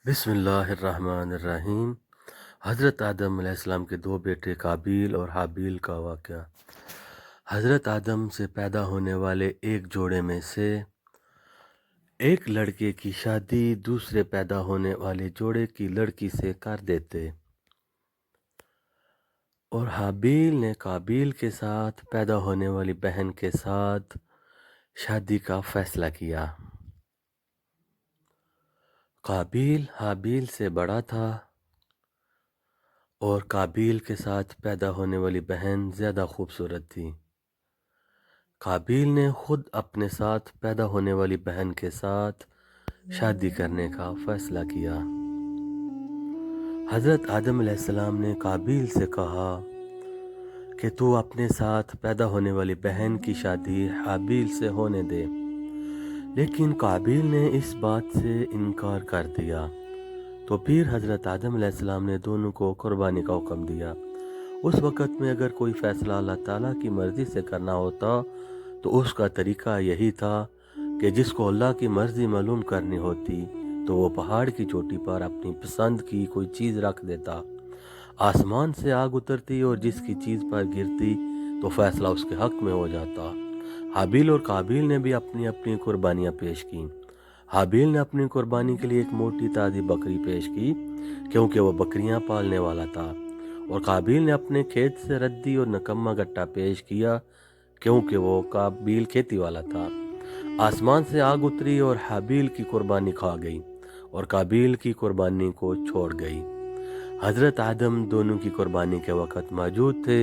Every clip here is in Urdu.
بسم اللہ الرحمن الرحیم۔ حضرت آدم علیہ السلام کے دو بیٹے قابیل اور حابیل کا واقعہ۔ حضرت آدم سے پیدا ہونے والے ایک جوڑے میں سے ایک لڑکے کی شادی دوسرے پیدا ہونے والے جوڑے کی لڑکی سے کر دیتے، اور حابیل نے قابیل کے ساتھ پیدا ہونے والی بہن کے ساتھ شادی کا فیصلہ کیا۔ قابیل حابیل سے بڑا تھا اور قابیل کے ساتھ پیدا ہونے والی بہن زیادہ خوبصورت تھی۔ قابیل نے خود اپنے ساتھ پیدا ہونے والی بہن کے ساتھ شادی کرنے کا فیصلہ کیا۔ حضرت آدم علیہ السلام نے قابیل سے کہا کہ تو اپنے ساتھ پیدا ہونے والی بہن کی شادی حابیل سے ہونے دے، لیکن قابیل نے اس بات سے انکار کر دیا۔ تو پھر حضرت آدم علیہ السلام نے دونوں کو قربانی کا حکم دیا۔ اس وقت میں اگر کوئی فیصلہ اللہ تعالیٰ کی مرضی سے کرنا ہوتا تو اس کا طریقہ یہی تھا کہ جس کو اللہ کی مرضی معلوم کرنی ہوتی تو وہ پہاڑ کی چوٹی پر اپنی پسند کی کوئی چیز رکھ دیتا، آسمان سے آگ اترتی اور جس کی چیز پر گرتی تو فیصلہ اس کے حق میں ہو جاتا۔ حابیل اور قابیل نے بھی اپنی اپنی قربانیاں پیش کیں۔ حابیل نے اپنی قربانی کے لیے ایک موٹی تازی بکری پیش کی کیونکہ وہ بکریاں پالنے والا تھا، اور قابیل نے اپنے کھیت سے ردی اور نکمہ گٹا پیش کیا کیونکہ وہ قابیل کھیتی والا تھا۔ آسمان سے آگ اتری اور حابیل کی قربانی کھا گئی اور قابیل کی قربانی کو چھوڑ گئی۔ حضرت آدم دونوں کی قربانی کے وقت موجود تھے۔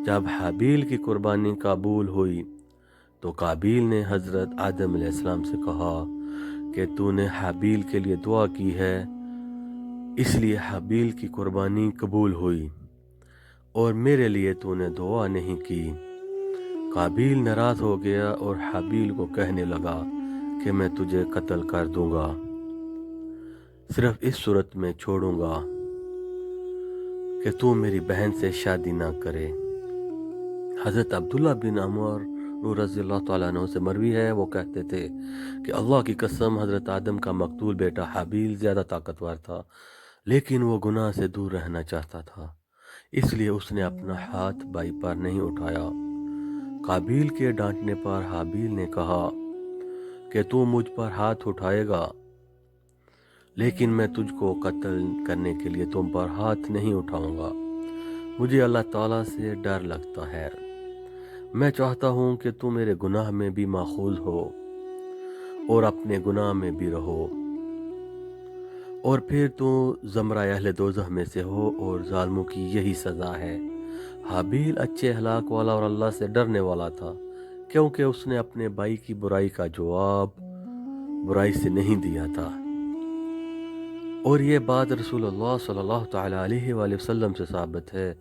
جب حابیل کی قربانی قبول ہوئی تو قابیل نے حضرت آدم علیہ السلام سے کہا کہ تو نے حابیل کے لیے دعا کی ہے، اس لیے حابیل کی قربانی قبول ہوئی، اور میرے لیے تو نے دعا نہیں کی۔ قابیل ناراض ہو گیا اور حابیل کو کہنے لگا کہ میں تجھے قتل کر دوں گا، صرف اس صورت میں چھوڑوں گا کہ تو میری بہن سے شادی نہ کرے۔ حضرت عبداللہ بن عمر رضی اللہ تعالیٰ عنہ سے مروی ہے، وہ کہتے تھے کہ اللہ کی قسم حضرت آدم کا مقتول بیٹا حابیل زیادہ طاقتور تھا، لیکن وہ گناہ سے دور رہنا چاہتا تھا، اس لیے اس نے اپنا ہاتھ بھائی پر نہیں اٹھایا۔ قابیل کے ڈانٹنے پر حابیل نے کہا کہ تو مجھ پر ہاتھ اٹھائے گا، لیکن میں تجھ کو قتل کرنے کے لیے تم پر ہاتھ نہیں اٹھاؤں گا۔ مجھے اللہ تعالیٰ سے ڈر لگتا ہے، میں چاہتا ہوں کہ تو میرے گناہ میں بھی ماخوذ ہو اور اپنے گناہ میں بھی رہو، اور پھر تو زمرہ اہل دوزخ میں سے ہو، اور ظالموں کی یہی سزا ہے۔ حابیل اچھے اخلاق والا اور اللہ سے ڈرنے والا تھا کیونکہ اس نے اپنے بھائی کی برائی کا جواب برائی سے نہیں دیا تھا، اور یہ بات رسول اللہ صلی اللہ تعالیٰ علیہ وآلہ وسلم سے ثابت ہے۔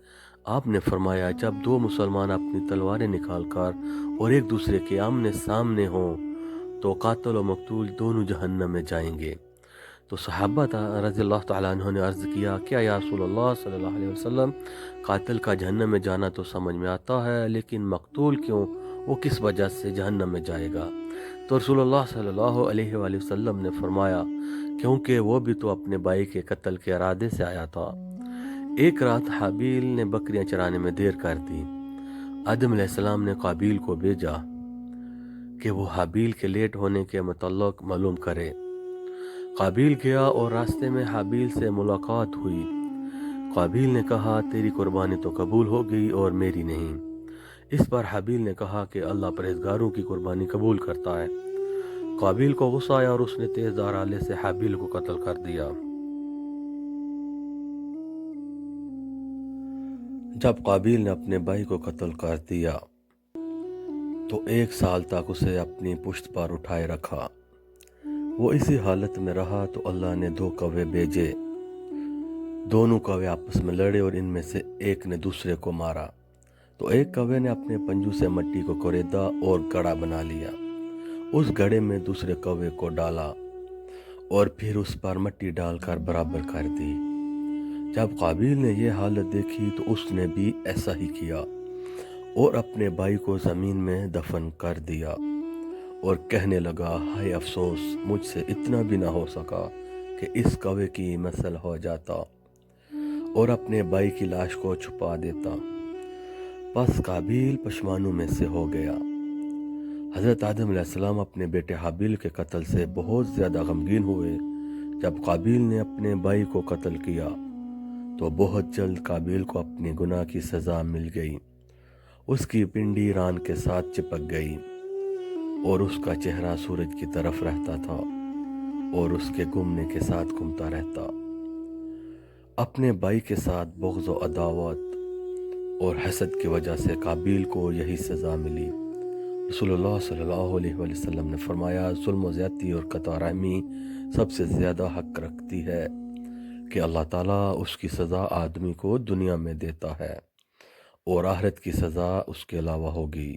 آپ نے فرمایا جب دو مسلمان اپنی تلواریں نکال کر اور ایک دوسرے کے آمنے سامنے ہوں تو قاتل و مقتول دونوں جہنم میں جائیں گے۔ تو صحابہ رضی اللہ تعالیٰ عنہ نے عرض کیا، کیا یا رسول اللہ صلی اللہ علیہ وسلم، قاتل کا جہنم میں جانا تو سمجھ میں آتا ہے، لیکن مقتول کیوں، وہ کس وجہ سے جہنم میں جائے گا؟ تو رسول اللہ صلی اللہ علیہ وآلہ وسلم نے فرمایا کیونکہ وہ بھی تو اپنے بھائی کے قتل کے ارادے سے آیا تھا۔ ایک رات حابیل نے بکریاں چرانے میں دیر کر دی۔ آدم علیہ السلام نے قابیل کو بھیجا کہ وہ حابیل کے لیٹ ہونے کے متعلق معلوم کرے۔ قابیل گیا اور راستے میں حابیل سے ملاقات ہوئی۔ قابیل نے کہا تیری قربانی تو قبول ہو گئی اور میری نہیں۔ اس پر حابیل نے کہا کہ اللہ پرہیزگاروں کی قربانی قبول کرتا ہے۔ قابیل کو غصہ آیا اور اس نے تیز دھار آلے سے حابیل کو قتل کر دیا۔ جب قابیل نے اپنے بھائی کو قتل کر دیا تو 1 سال تک اسے اپنی پشت پر اٹھائے رکھا۔ وہ اسی حالت میں رہا تو اللہ نے 2 کوے بھیجے، دونوں کوے آپس میں لڑے اور ان میں سے ایک نے دوسرے کو مارا۔ تو ایک کوے نے اپنے پنجوں سے مٹی کو کوریدا اور گڑھا بنا لیا، اس گڑھے میں دوسرے کوے کو ڈالا اور پھر اس پر مٹی ڈال کر برابر کر دی۔ جب قابیل نے یہ حالت دیکھی تو اس نے بھی ایسا ہی کیا اور اپنے بھائی کو زمین میں دفن کر دیا، اور کہنے لگا ہائے افسوس، مجھ سے اتنا بھی نہ ہو سکا کہ کہ اس کوے کی مثل ہو جاتا اور اپنے بھائی کی لاش کو چھپا دیتا۔ پس قابیل پشمانوں میں سے ہو گیا۔ حضرت آدم علیہ السلام اپنے بیٹے حابیل کے قتل سے بہت زیادہ غمگین ہوئے۔ جب قابیل نے اپنے بھائی کو قتل کیا تو بہت جلد قابیل کو اپنے گناہ کی سزا مل گئی۔ اس کی پنڈی ران کے ساتھ چپک گئی اور اس کا چہرہ سورج کی طرف رہتا تھا اور اس کے گھومنے کے ساتھ گھومتا رہتا۔ اپنے بھائی کے ساتھ بغض و عداوت اور حسد کی وجہ سے قابیل کو یہی سزا ملی۔ رسول اللہ صلی اللہ علیہ وسلم نے فرمایا، ظلم و زیادتی اور قطع رحمی سب سے زیادہ حق رکھتی ہے کہ اللہ تعالیٰ اس کی سزا آدمی کو دنیا میں دیتا ہے اور آخرت کی سزا اس کے علاوہ ہوگی۔